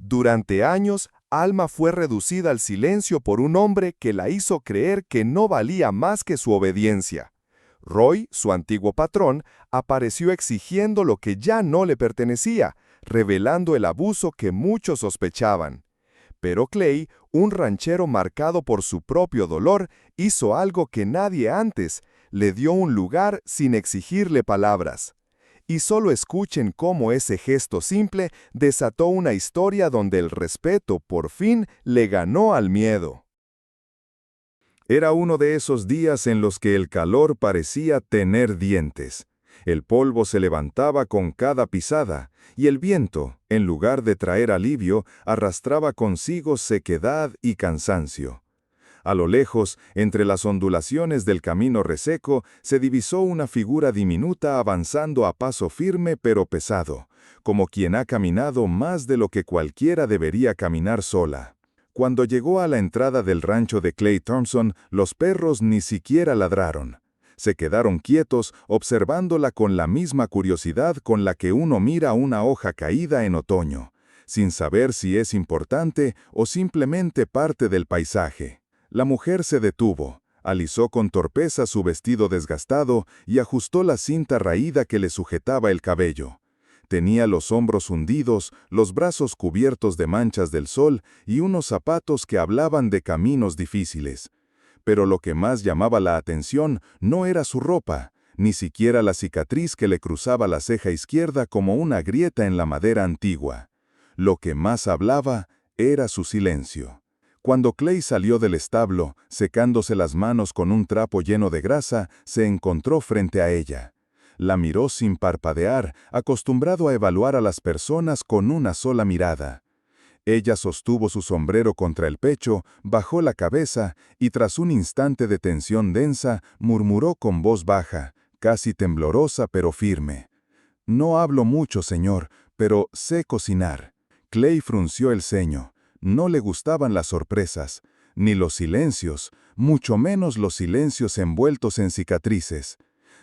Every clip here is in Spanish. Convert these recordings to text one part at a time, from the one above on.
Durante años, Alma fue reducida al silencio por un hombre que la hizo creer que no valía más que su obediencia. Roy, su antiguo patrón, apareció exigiendo lo que ya no le pertenecía, revelando el abuso que muchos sospechaban. Pero Clay, un ranchero marcado por su propio dolor, hizo algo que nadie antes, le dio un lugar sin exigirle palabras. Y solo escuchen cómo ese gesto simple desató una historia donde el respeto por fin le ganó al miedo. Era uno de esos días en los que el calor parecía tener dientes. El polvo se levantaba con cada pisada, y el viento, en lugar de traer alivio, arrastraba consigo sequedad y cansancio. A lo lejos, entre las ondulaciones del camino reseco, se divisó una figura diminuta avanzando a paso firme pero pesado, como quien ha caminado más de lo que cualquiera debería caminar sola. Cuando llegó a la entrada del rancho de Clay Thompson, los perros ni siquiera ladraron. Se quedaron quietos, observándola con la misma curiosidad con la que uno mira una hoja caída en otoño, sin saber si es importante o simplemente parte del paisaje. La mujer se detuvo, alisó con torpeza su vestido desgastado y ajustó la cinta raída que le sujetaba el cabello. Tenía los hombros hundidos, los brazos cubiertos de manchas del sol y unos zapatos que hablaban de caminos difíciles. Pero lo que más llamaba la atención no era su ropa, ni siquiera la cicatriz que le cruzaba la ceja izquierda como una grieta en la madera antigua. Lo que más hablaba era su silencio. Cuando Clay salió del establo, secándose las manos con un trapo lleno de grasa, se encontró frente a ella. La miró sin parpadear, acostumbrado a evaluar a las personas con una sola mirada. Ella sostuvo su sombrero contra el pecho, bajó la cabeza y tras un instante de tensión densa, murmuró con voz baja, casi temblorosa pero firme. «No hablo mucho, señor, pero sé cocinar». Clay frunció el ceño. No le gustaban las sorpresas, ni los silencios, mucho menos los silencios envueltos en cicatrices.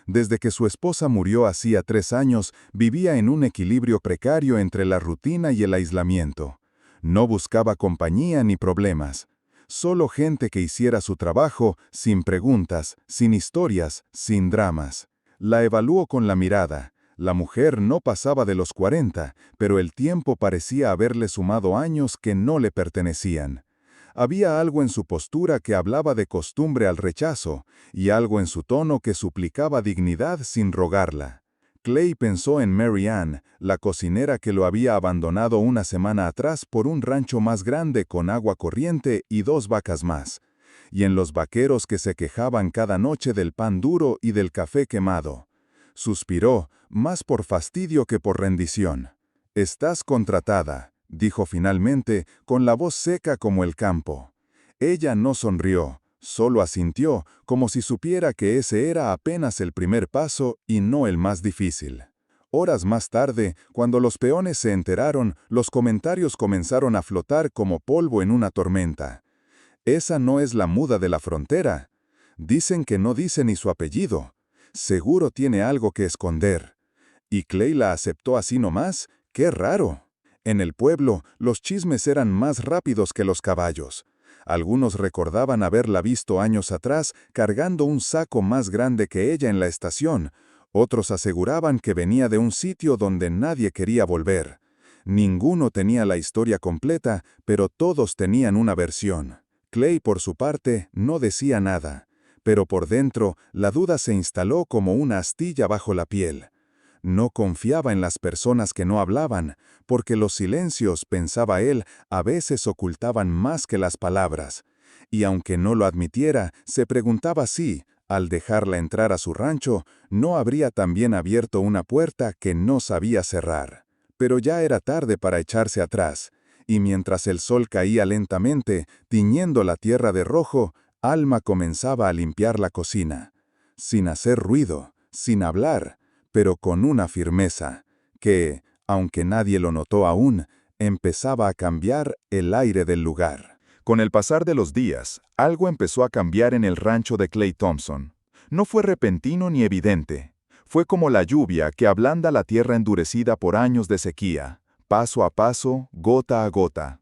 Desde que su esposa murió hacía 3 años, vivía en un equilibrio precario entre la rutina y el aislamiento. No buscaba compañía ni problemas. Solo gente que hiciera su trabajo, sin preguntas, sin historias, sin dramas. La evaluó con la mirada. La mujer no pasaba de los 40, pero el tiempo parecía haberle sumado años que no le pertenecían. Había algo en su postura que hablaba de costumbre al rechazo, y algo en su tono que suplicaba dignidad sin rogarla. Clay pensó en Mary Ann, la cocinera que lo había abandonado una semana atrás por un rancho más grande con agua corriente y 2 vacas más, y en los vaqueros que se quejaban cada noche del pan duro y del café quemado. Suspiró, más por fastidio que por rendición. «Estás contratada», dijo finalmente, con la voz seca como el campo. Ella no sonrió, solo asintió, como si supiera que ese era apenas el primer paso y no el más difícil. Horas más tarde, cuando los peones se enteraron, los comentarios comenzaron a flotar como polvo en una tormenta. «Esa no es la muda de la frontera. Dicen que no dice ni su apellido. Seguro tiene algo que esconder». ¿Y Clay la aceptó así nomás? ¡Qué raro! En el pueblo, los chismes eran más rápidos que los caballos. Algunos recordaban haberla visto años atrás cargando un saco más grande que ella en la estación. Otros aseguraban que venía de un sitio donde nadie quería volver. Ninguno tenía la historia completa, pero todos tenían una versión. Clay, por su parte, no decía nada. Pero por dentro, la duda se instaló como una astilla bajo la piel. No confiaba en las personas que no hablaban, porque los silencios, pensaba él, a veces ocultaban más que las palabras. Y aunque no lo admitiera, se preguntaba si, al dejarla entrar a su rancho, no habría también abierto una puerta que no sabía cerrar. Pero ya era tarde para echarse atrás, y mientras el sol caía lentamente, tiñendo la tierra de rojo, Alma comenzaba a limpiar la cocina. Sin hacer ruido, sin hablar, pero con una firmeza, que, aunque nadie lo notó aún, empezaba a cambiar el aire del lugar. Con el pasar de los días, algo empezó a cambiar en el rancho de Clay Thompson. No fue repentino ni evidente. Fue como la lluvia que ablanda la tierra endurecida por años de sequía. paso a paso, gota a gota.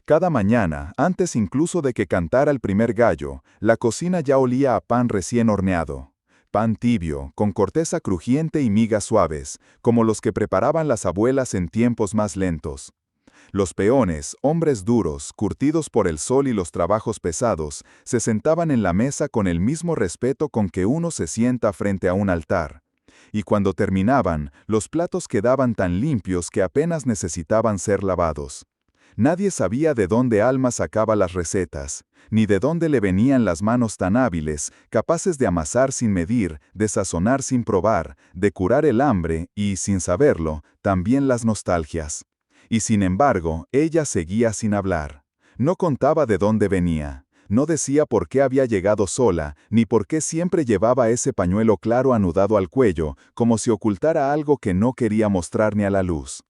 Cada mañana, antes incluso de que cantara el primer gallo, la cocina ya olía a pan recién horneado. Pan tibio, con corteza crujiente y migas suaves, como los que preparaban las abuelas en tiempos más lentos. Los peones, hombres duros, curtidos por el sol y los trabajos pesados, se sentaban en la mesa con el mismo respeto con que uno se sienta frente a un altar. Y cuando terminaban, los platos quedaban tan limpios que apenas necesitaban ser lavados. Nadie sabía de dónde Alma sacaba las recetas, ni de dónde le venían las manos tan hábiles, capaces de amasar sin medir, de sazonar sin probar, de curar el hambre y, sin saberlo, también las nostalgias. Y sin embargo, ella seguía sin hablar. No contaba de dónde venía. No decía por qué había llegado sola, ni por qué siempre llevaba ese pañuelo claro anudado al cuello, como si ocultara algo que no quería mostrar ni a la luz.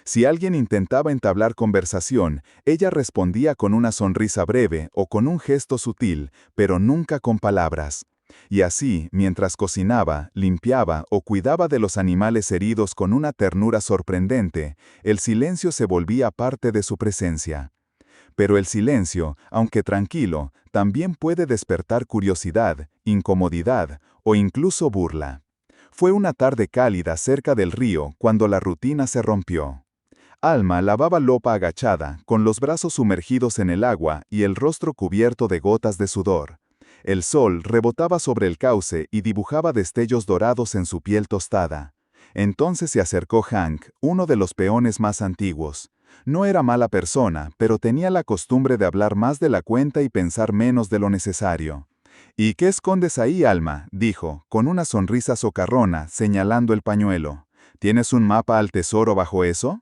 Si alguien intentaba entablar conversación, ella respondía con una sonrisa breve o con un gesto sutil, pero nunca con palabras. Y así, mientras cocinaba, limpiaba o cuidaba de los animales heridos con una ternura sorprendente, el silencio se volvía parte de su presencia. Pero el silencio, aunque tranquilo, también puede despertar curiosidad, incomodidad o incluso burla. Fue una tarde cálida cerca del río cuando la rutina se rompió. Alma lavaba lopa agachada, con los brazos sumergidos en el agua y el rostro cubierto de gotas de sudor. El sol rebotaba sobre el cauce y dibujaba destellos dorados en su piel tostada. Entonces se acercó Hank, uno de los peones más antiguos. No era mala persona, pero tenía la costumbre de hablar más de la cuenta y pensar menos de lo necesario. «¿Y qué escondes ahí, Alma?», dijo, con una sonrisa socarrona, señalando el pañuelo. «¿Tienes un mapa al tesoro bajo eso?».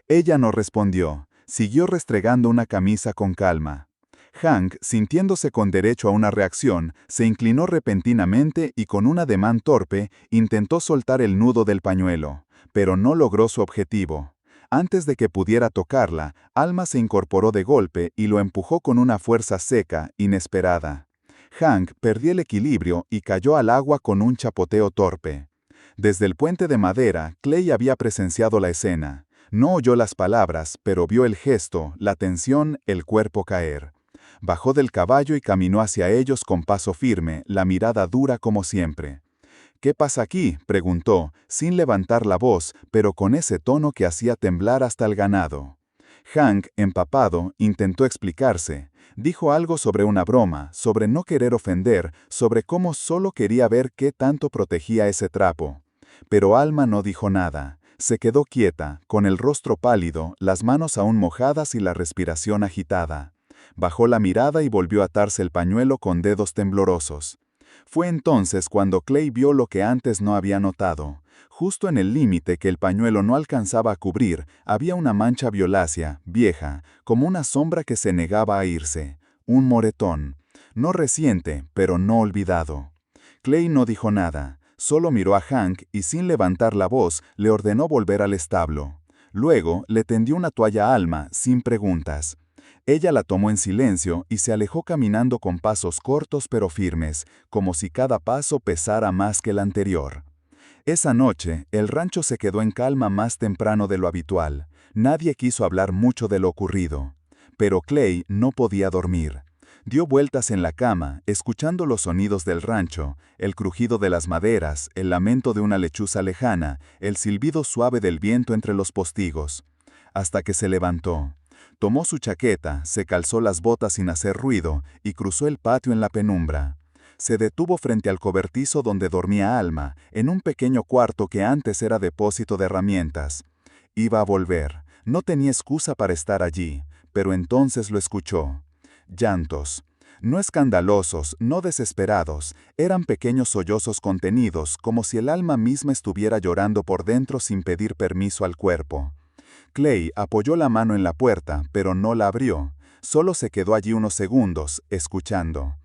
Ella no respondió, siguió restregando una camisa con calma. Hank, sintiéndose con derecho a una reacción, se inclinó repentinamente y con un ademán torpe intentó soltar el nudo del pañuelo, pero no logró su objetivo. Antes de que pudiera tocarla, Alma se incorporó de golpe y lo empujó con una fuerza seca, inesperada. Hank perdió el equilibrio y cayó al agua con un chapoteo torpe. Desde el puente de madera, Clay había presenciado la escena. No oyó las palabras, pero vio el gesto, la tensión, el cuerpo caer. Bajó del caballo y caminó hacia ellos con paso firme, la mirada dura como siempre. «¿Qué pasa aquí?», preguntó, sin levantar la voz, pero con ese tono que hacía temblar hasta el ganado. Hank, empapado, intentó explicarse. Dijo algo sobre una broma, sobre no querer ofender, sobre cómo solo quería ver qué tanto protegía ese trapo. Pero Alma no dijo nada. Se quedó quieta, con el rostro pálido, las manos aún mojadas y la respiración agitada. Bajó la mirada y volvió a atarse el pañuelo con dedos temblorosos. Fue entonces cuando Clay vio lo que antes no había notado. Justo en el límite que el pañuelo no alcanzaba a cubrir, había una mancha violácea, vieja, como una sombra que se negaba a irse. Un moretón. No reciente, pero no olvidado. Clay no dijo nada. Solo miró a Hank y sin levantar la voz le ordenó volver al establo. Luego le tendió una toalla a Alma, sin preguntas. Ella la tomó en silencio y se alejó caminando con pasos cortos pero firmes, como si cada paso pesara más que el anterior. Esa noche, el rancho se quedó en calma más temprano de lo habitual. Nadie quiso hablar mucho de lo ocurrido. Pero Clay no podía dormir. Dio vueltas en la cama, escuchando los sonidos del rancho, el crujido de las maderas, el lamento de una lechuza lejana, el silbido suave del viento entre los postigos. Hasta que se levantó. Tomó su chaqueta, se calzó las botas sin hacer ruido y cruzó el patio en la penumbra. Se detuvo frente al cobertizo donde dormía Alma, en un pequeño cuarto que antes era depósito de herramientas. Iba a volver. No tenía excusa para estar allí, pero entonces lo escuchó. Llantos. No escandalosos, no desesperados, eran pequeños sollozos contenidos, como si el alma misma estuviera llorando por dentro sin pedir permiso al cuerpo. Clay apoyó la mano en la puerta, pero no la abrió. Solo se quedó allí unos segundos, escuchando.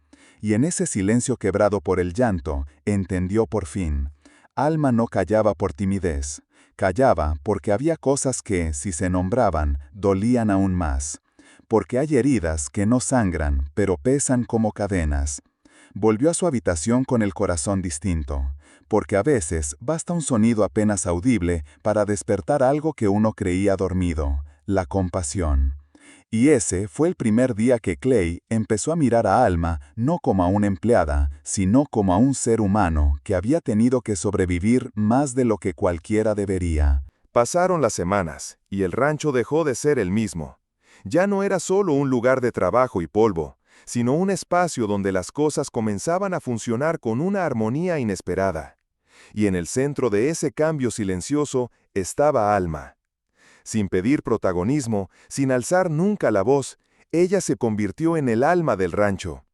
Y en ese silencio quebrado por el llanto, entendió por fin. Alma no callaba por timidez. Callaba porque había cosas que, si se nombraban, dolían aún más. Porque hay heridas que no sangran, pero pesan como cadenas. Volvió a su habitación con el corazón distinto. porque a veces basta un sonido apenas audible para despertar algo que uno creía dormido, la compasión. Y ese fue el primer día que Clay empezó a mirar a Alma no como a una empleada, sino como a un ser humano que había tenido que sobrevivir más de lo que cualquiera debería. Pasaron las semanas, y el rancho dejó de ser el mismo. Ya no era solo un lugar de trabajo y polvo, sino un espacio donde las cosas comenzaban a funcionar con una armonía inesperada. Y en el centro de ese cambio silencioso estaba Alma. Sin pedir protagonismo, sin alzar nunca la voz, ella se convirtió en el alma del rancho.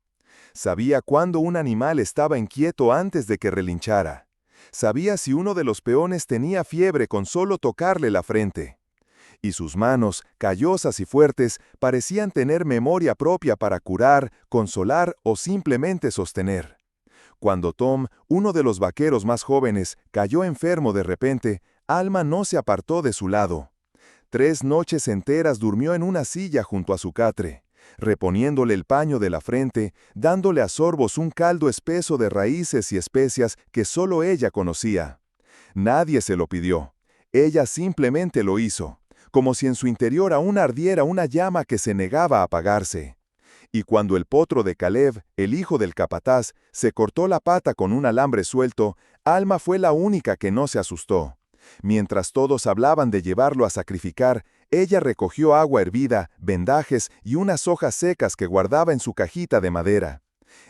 Sabía cuándo un animal estaba inquieto antes de que relinchara. Sabía si uno de los peones tenía fiebre con solo tocarle la frente. Y sus manos, callosas y fuertes, parecían tener memoria propia para curar, consolar o simplemente sostener. Cuando Tom, uno de los vaqueros más jóvenes, cayó enfermo de repente, Alma no se apartó de su lado. 3 noches enteras durmió en una silla junto a su catre, reponiéndole el paño de la frente, dándole a sorbos un caldo espeso de raíces y especias que solo ella conocía. Nadie se lo pidió. Ella simplemente lo hizo, como si en su interior aún ardiera una llama que se negaba a apagarse. Y cuando el potro de Caleb, el hijo del capataz, se cortó la pata con un alambre suelto, Alma fue la única que no se asustó. Mientras todos hablaban de llevarlo a sacrificar, ella recogió agua hervida, vendajes y unas hojas secas que guardaba en su cajita de madera.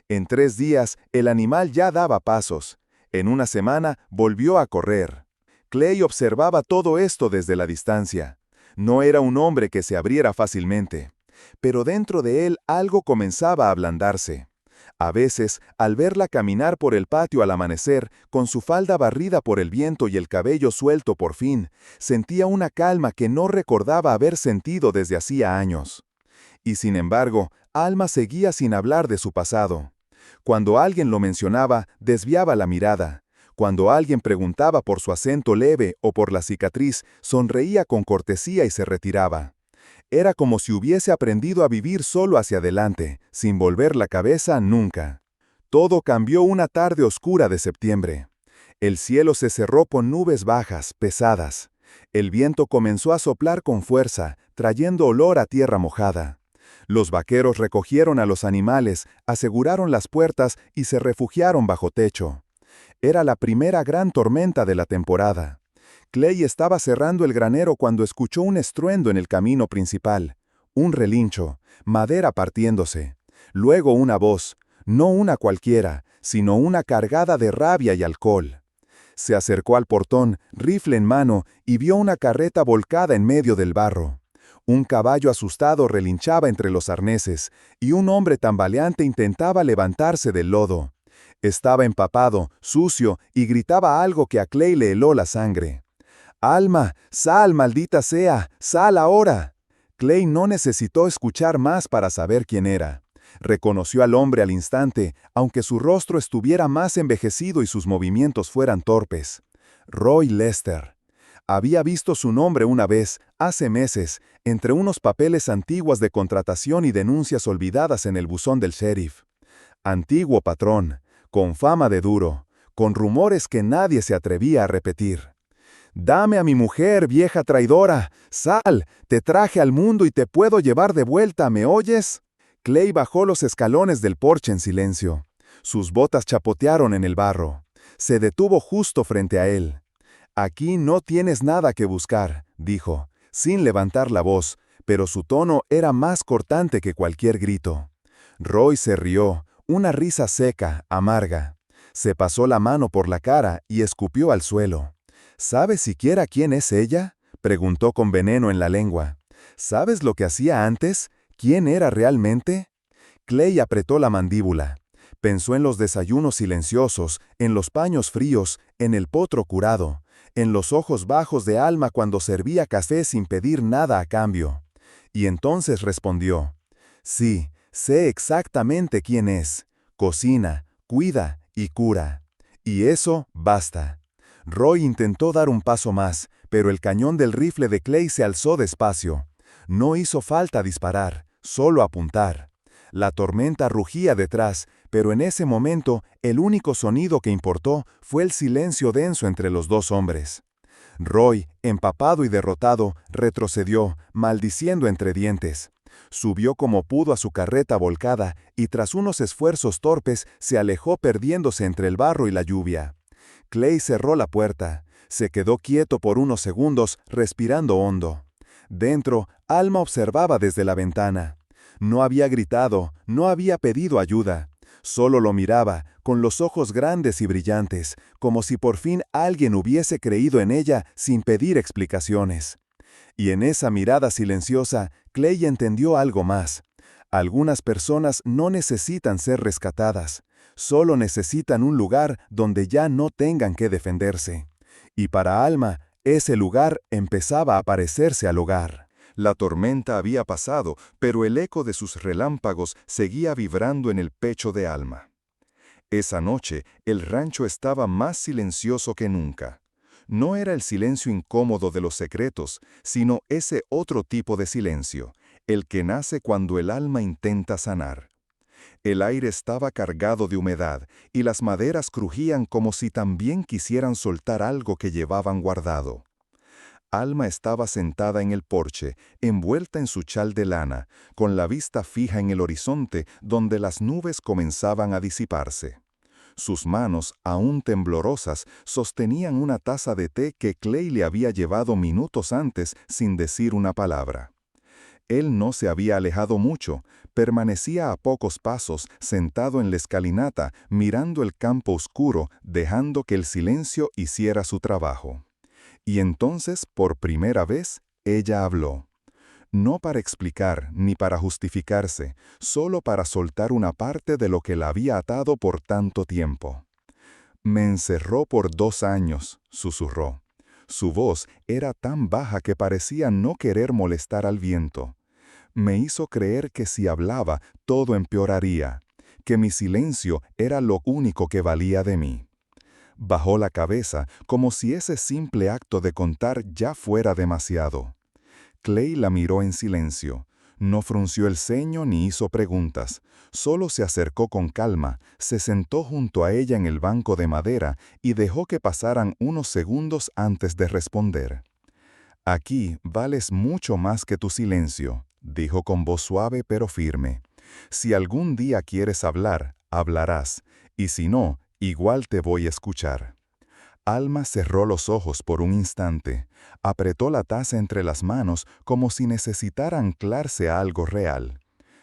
En 3 días, el animal ya daba pasos. En una semana, volvió a correr. Clay observaba todo esto desde la distancia. No era un hombre que se abriera fácilmente. Pero dentro de él algo comenzaba a ablandarse. A veces, al verla caminar por el patio al amanecer, con su falda barrida por el viento y el cabello suelto por fin, sentía una calma que no recordaba haber sentido desde hacía años. Y sin embargo, Alma seguía sin hablar de su pasado. Cuando alguien lo mencionaba, desviaba la mirada. Cuando alguien preguntaba por su acento leve o por la cicatriz, sonreía con cortesía y se retiraba. Era como si hubiese aprendido a vivir solo hacia adelante, sin volver la cabeza nunca. Todo cambió una tarde oscura de septiembre. El cielo se cerró con nubes bajas, pesadas. El viento comenzó a soplar con fuerza, trayendo olor a tierra mojada. Los vaqueros recogieron a los animales, aseguraron las puertas y se refugiaron bajo techo. Era la primera gran tormenta de la temporada. Clay estaba cerrando el granero cuando escuchó un estruendo en el camino principal. Un relincho, madera partiéndose. Luego una voz, no una cualquiera, sino una cargada de rabia y alcohol. Se acercó al portón, rifle en mano, y vio una carreta volcada en medio del barro. Un caballo asustado relinchaba entre los arneses, y un hombre tambaleante intentaba levantarse del lodo. Estaba empapado, sucio, y gritaba algo que a Clay le heló la sangre. «Alma, sal, maldita sea, sal ahora». Clay no necesitó escuchar más para saber quién era. Reconoció al hombre al instante, aunque su rostro estuviera más envejecido y sus movimientos fueran torpes. Roy Lester. Había visto su nombre una vez, hace meses, entre unos papeles antiguos de contratación y denuncias olvidadas en el buzón del sheriff. Antiguo patrón, con fama de duro, con rumores que nadie se atrevía a repetir. «Dame a mi mujer, vieja traidora. Sal, te traje al mundo y te puedo llevar de vuelta, ¿me oyes?» Clay bajó los escalones del porche en silencio. Sus botas chapotearon en el barro. Se detuvo justo frente a él. «Aquí no tienes nada que buscar», dijo, sin levantar la voz, pero su tono era más cortante que cualquier grito. Roy se rió, una risa seca, amarga. Se pasó la mano por la cara y escupió al suelo. «¿Sabes siquiera quién es ella?», preguntó con veneno en la lengua. «¿Sabes lo que hacía antes? ¿Quién era realmente?» Clay apretó la mandíbula. Pensó en los desayunos silenciosos, en los paños fríos, en el potro curado, en los ojos bajos de Alma cuando servía café sin pedir nada a cambio. Y entonces respondió: «Sí, sé exactamente quién es. Cocina, cuida y cura. Y eso basta». Roy intentó dar un paso más, pero el cañón del rifle de Clay se alzó despacio. No hizo falta disparar, solo apuntar. La tormenta rugía detrás, Pero en ese momento, el único sonido que importó fue el silencio denso entre los dos hombres. Roy, empapado y derrotado, retrocedió, maldiciendo entre dientes. Subió como pudo a su carreta volcada y tras unos esfuerzos torpes se alejó perdiéndose entre el barro y la lluvia. Clay cerró la puerta. Se quedó quieto por unos segundos, respirando hondo. Dentro, Alma observaba desde la ventana. No había gritado, no había pedido ayuda. Solo lo miraba, con los ojos grandes y brillantes, como si por fin alguien hubiese creído en ella sin pedir explicaciones. Y en esa mirada silenciosa, Clay entendió algo más. Algunas personas no necesitan ser rescatadas, solo necesitan un lugar donde ya no tengan que defenderse. Y para Alma, ese lugar empezaba a parecerse al hogar. La tormenta había pasado, pero el eco de sus relámpagos seguía vibrando en el pecho de Alma. Esa noche, el rancho estaba más silencioso que nunca. No era el silencio incómodo de los secretos, sino ese otro tipo de silencio, el que nace cuando el alma intenta sanar. El aire estaba cargado de humedad, y las maderas crujían como si también quisieran soltar algo que llevaban guardado. Alma estaba sentada en el porche, envuelta en su chal de lana, con la vista fija en el horizonte donde las nubes comenzaban a disiparse. Sus manos, aún temblorosas, sostenían una taza de té que Clay le había llevado minutos antes sin decir una palabra. Él no se había alejado mucho, permanecía a pocos pasos, sentado en la escalinata, mirando el campo oscuro, dejando que el silencio hiciera su trabajo. Y entonces, por primera vez, ella habló. No para explicar ni para justificarse, solo para soltar una parte de lo que la había atado por tanto tiempo. «Me encerró por 2 años», susurró. Su voz era tan baja que parecía no querer molestar al viento. Me hizo creer que si hablaba, todo empeoraría, que mi silencio era lo único que valía de mí. Bajó la cabeza, como si ese simple acto de contar ya fuera demasiado. Clay la miró en silencio. No frunció el ceño ni hizo preguntas. Solo se acercó con calma, se sentó junto a ella en el banco de madera y dejó que pasaran unos segundos antes de responder. «Aquí vales mucho más que tu silencio», dijo con voz suave pero firme. «Si algún día quieres hablar, hablarás, y si no, igual te voy a escuchar». Alma cerró los ojos por un instante, apretó la taza entre las manos como si necesitara anclarse a algo real.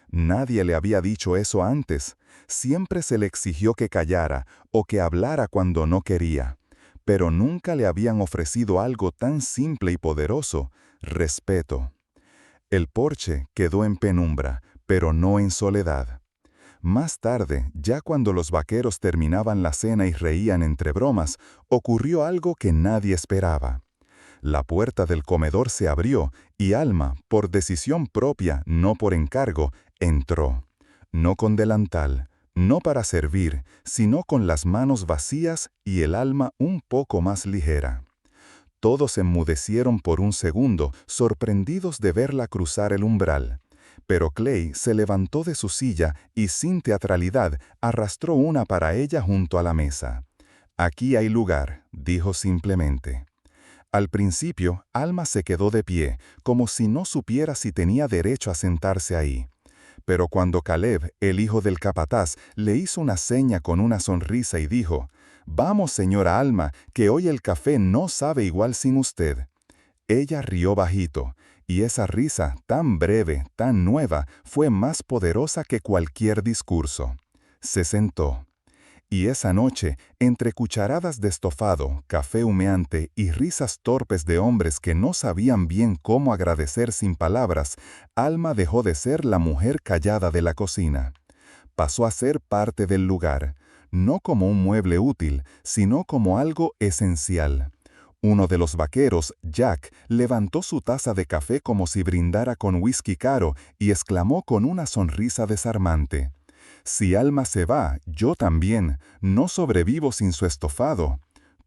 Nadie le había dicho eso antes, siempre se le exigió que callara o que hablara cuando no quería, pero nunca le habían ofrecido algo tan simple y poderoso: respeto. El porche quedó en penumbra, pero no en soledad. Más tarde, ya cuando los vaqueros terminaban la cena y reían entre bromas, ocurrió algo que nadie esperaba. La puerta del comedor se abrió y Alma, por decisión propia, no por encargo, entró. No con delantal, no para servir, sino con las manos vacías y el alma un poco más ligera. Todos enmudecieron por un segundo, sorprendidos de verla cruzar el umbral. Pero Clay se levantó de su silla y sin teatralidad arrastró una para ella junto a la mesa. «Aquí hay lugar», dijo simplemente. Al principio, Alma se quedó de pie, como si no supiera si tenía derecho a sentarse ahí. Pero cuando Caleb, el hijo del capataz, le hizo una seña con una sonrisa y dijo: «Vamos, señora Alma, que hoy el café no sabe igual sin usted». Ella rió bajito, y esa risa, tan breve, tan nueva, fue más poderosa que cualquier discurso. Se sentó. Y esa noche, entre cucharadas de estofado, café humeante y risas torpes de hombres que no sabían bien cómo agradecer sin palabras, Alma dejó de ser la mujer callada de la cocina. Pasó a ser parte del lugar, no como un mueble útil, sino como algo esencial. Uno de los vaqueros, Jack, levantó su taza de café como si brindara con whisky caro y exclamó con una sonrisa desarmante: «Si Alma se va, yo también. No sobrevivo sin su estofado».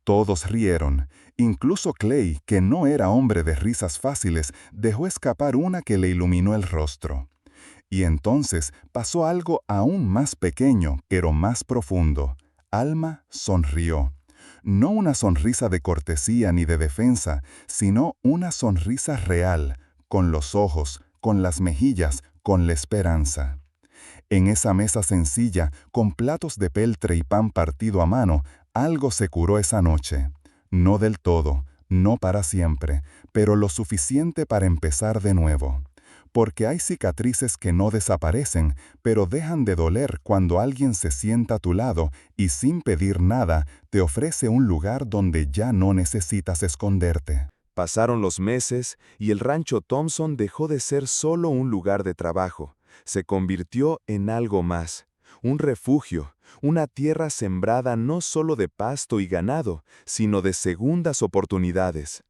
Todos rieron. Incluso Clay, que no era hombre de risas fáciles, dejó escapar una que le iluminó el rostro. Y entonces pasó algo aún más pequeño, pero más profundo. Alma sonrió. No una sonrisa de cortesía ni de defensa, sino una sonrisa real, con los ojos, con las mejillas, con la esperanza. En esa mesa sencilla, con platos de peltre y pan partido a mano, algo se curó esa noche. No del todo, no para siempre, pero lo suficiente para empezar de nuevo. Porque hay cicatrices que no desaparecen, pero dejan de doler cuando alguien se sienta a tu lado y sin pedir nada te ofrece un lugar donde ya no necesitas esconderte. Pasaron los meses y el rancho Thompson dejó de ser solo un lugar de trabajo. Se convirtió en algo más, un refugio, una tierra sembrada no solo de pasto y ganado, sino de segundas oportunidades.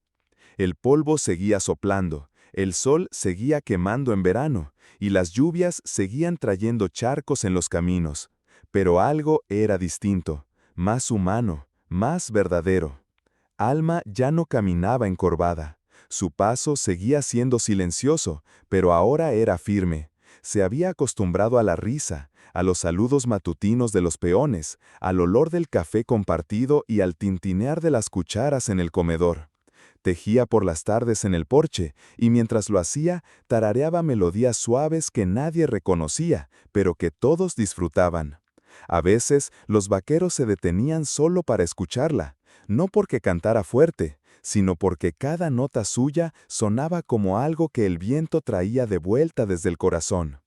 El polvo seguía soplando, el sol seguía quemando en verano, y las lluvias seguían trayendo charcos en los caminos. Pero algo era distinto, más humano, más verdadero. Alma ya no caminaba encorvada. Su paso seguía siendo silencioso, pero ahora era firme. Se había acostumbrado a la risa, a los saludos matutinos de los peones, al olor del café compartido y al tintinear de las cucharas en el comedor. Tejía por las tardes en el porche, y mientras lo hacía, tarareaba melodías suaves que nadie reconocía, pero que todos disfrutaban. A veces, los vaqueros se detenían solo para escucharla, no porque cantara fuerte, sino porque cada nota suya sonaba como algo que el viento traía de vuelta desde el corazón.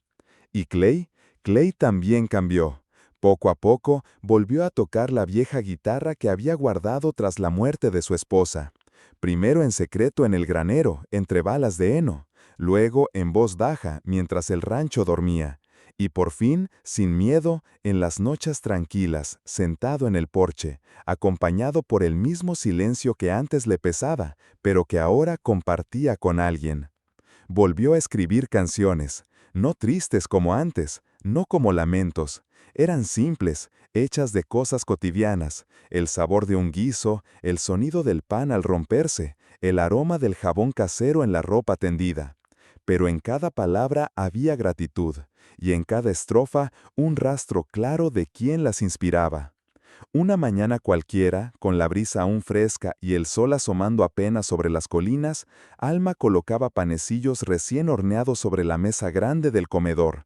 ¿Y Clay? Clay también cambió. Poco a poco, volvió a tocar la vieja guitarra que había guardado tras la muerte de su esposa. Primero en secreto en el granero, entre balas de heno, luego en voz baja mientras el rancho dormía, y por fin, sin miedo, en las noches tranquilas, sentado en el porche, acompañado por el mismo silencio que antes le pesaba, pero que ahora compartía con alguien. Volvió a escribir canciones, no tristes como antes, no como lamentos. Eran simples, hechas de cosas cotidianas, el sabor de un guiso, el sonido del pan al romperse, el aroma del jabón casero en la ropa tendida. Pero en cada palabra había gratitud, y en cada estrofa un rastro claro de quién las inspiraba. Una mañana cualquiera, con la brisa aún fresca y el sol asomando apenas sobre las colinas, Alma colocaba panecillos recién horneados sobre la mesa grande del comedor.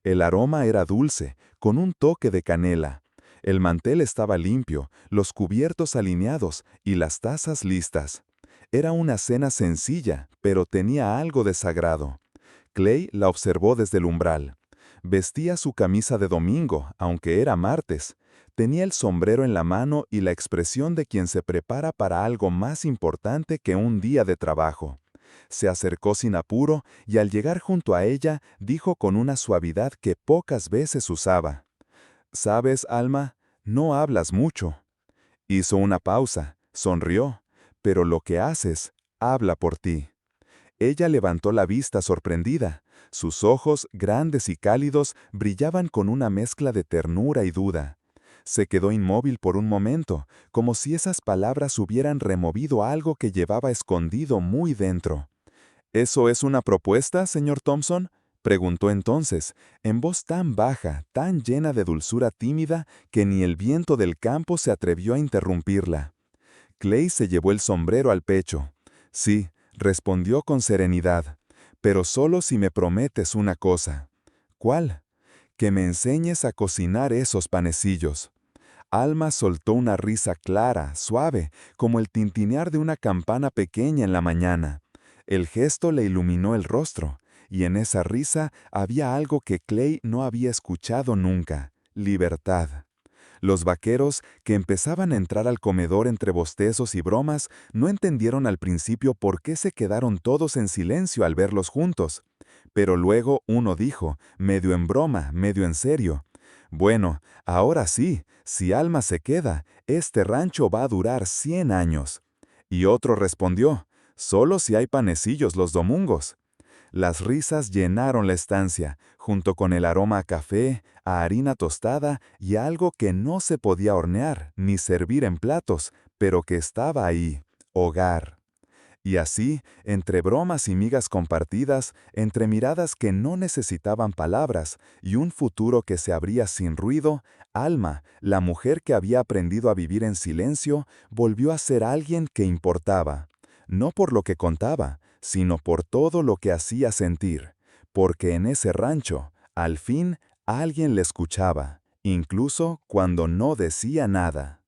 El aroma era dulce, con un toque de canela. El mantel estaba limpio, los cubiertos alineados y las tazas listas. Era una cena sencilla, pero tenía algo de sagrado. Clay la observó desde el umbral. Vestía su camisa de domingo, aunque era martes. Tenía el sombrero en la mano y la expresión de quien se prepara para algo más importante que un día de trabajo. Se acercó sin apuro y al llegar junto a ella dijo con una suavidad que pocas veces usaba: «¿Sabes, Alma? No hablas mucho». Hizo una pausa, sonrió, «pero lo que haces habla por ti». Ella levantó la vista sorprendida. Sus ojos, grandes y cálidos, brillaban con una mezcla de ternura y duda. Se quedó inmóvil por un momento, como si esas palabras hubieran removido algo que llevaba escondido muy dentro. ¿Eso es una propuesta, señor Thompson?, preguntó entonces, en voz tan baja, tan llena de dulzura tímida, que ni el viento del campo se atrevió a interrumpirla. Clay se llevó el sombrero al pecho. «Sí», respondió con serenidad, «pero solo si me prometes una cosa». «¿Cuál?». «Que me enseñes a cocinar esos panecillos». Alma soltó una risa clara, suave, como el tintinear de una campana pequeña en la mañana. El gesto le iluminó el rostro, y en esa risa había algo que Clay no había escuchado nunca: libertad. Los vaqueros, que empezaban a entrar al comedor entre bostezos y bromas, no entendieron al principio por qué se quedaron todos en silencio al verlos juntos. Pero luego uno dijo, medio en broma, medio en serio: «Bueno, ahora sí, si Alma se queda, este rancho va a durar 100 años». Y otro respondió: «Solo si hay panecillos los domingos». Las risas llenaron la estancia, junto con el aroma a café, a harina tostada y a algo que no se podía hornear ni servir en platos, pero que estaba ahí: hogar. Y así, entre bromas y migas compartidas, entre miradas que no necesitaban palabras y un futuro que se abría sin ruido, Alma, la mujer que había aprendido a vivir en silencio, volvió a ser alguien que importaba. No por lo que contaba, sino por todo lo que hacía sentir. Porque en ese rancho, al fin, alguien le escuchaba, incluso cuando no decía nada.